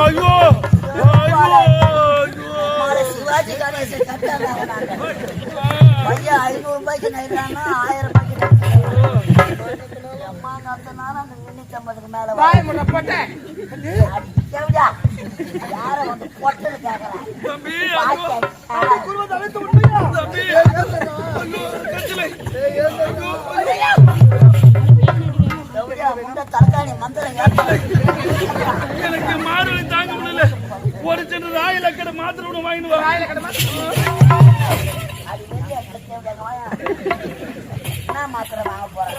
ஐயோ சிவாஜி கணேசன் பையன் 500 ரூபாய்க்கு நைறானா 1000 ரூபாய்க்கு அம்மா நாத்தனால அந்த 350க்கு மேல வாய் முறை போட்டேன் யார வந்து பொட்டல் கேக்குறான் தம்பி குருவ தலைத்து உண்மையா தம்பி கச்சலை முண்ட தலகாணி மந்திரம் எனக்கு மாறுவலி தாங்க முடியல. ஒரு சின்ன ராயில கடை மாத்திரை ஒண்ணு வாங்கிடுவா. என்ன மாத்திரை வாங்க போறேன்?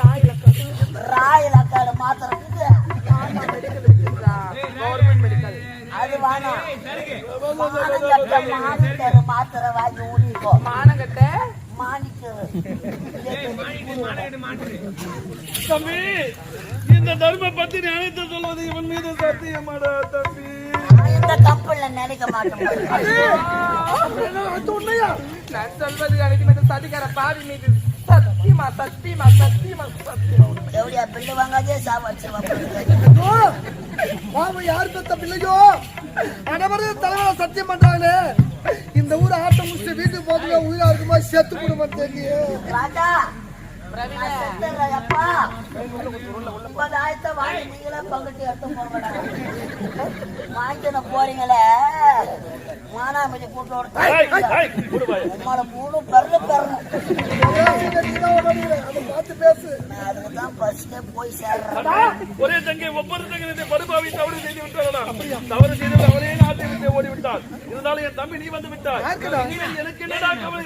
ராயில கடை மாத்திரை அது வேணாம். மாத்திரை வாங்கி ஊடிக்கோ. மானங்கட்ட தம்பி, இந்த தர்ம பத்தி நினைத்து சொல்வது இவன் மீது சத்தியமாடா தம்பி. இந்த கப்பல்ல நினைக்க மாட்டோம். நான் சொல்வது அனைத்து சதிகார பாவி மீது சத்தியமா சத்தியமா சத்தியமா சத்தியமா. எப்படியா பிள்ளை வாங்காதே சாப்பாடு யாரு பெத்த பிள்ளையோ அனைவரும் தலைவர சத்தியம் பண்றாங்க. இந்த ஊர் ஆட்டம் முடிச்சு வீட்டுக்கு போதுங்க உயிரா இருக்குமா செத்து போடுமா தெரியும். ராஜா அப்பா 30,000 வாங்கி நீங்களே பங்கிட்டு எடுத்து போக வாங்கின போறீங்களே மானாமதி கூட்டோட உங்களோட மூணு பெரு பார்த்து பேசு. அதுக்குதான் ஃபர்ஸ்டே போய் சேர்றேன். ஒரே தங்கை ஒவ்வொரு தங்கை படுபாவி தவறு செய்து விட்டாரா? தவறு செய்து அவரே நாட்டை விட்டு ஓடிவிட்டார். இருந்தாலும் என் தம்பி நீ வந்து விட்டார். எனக்கு என்னடா கவலை?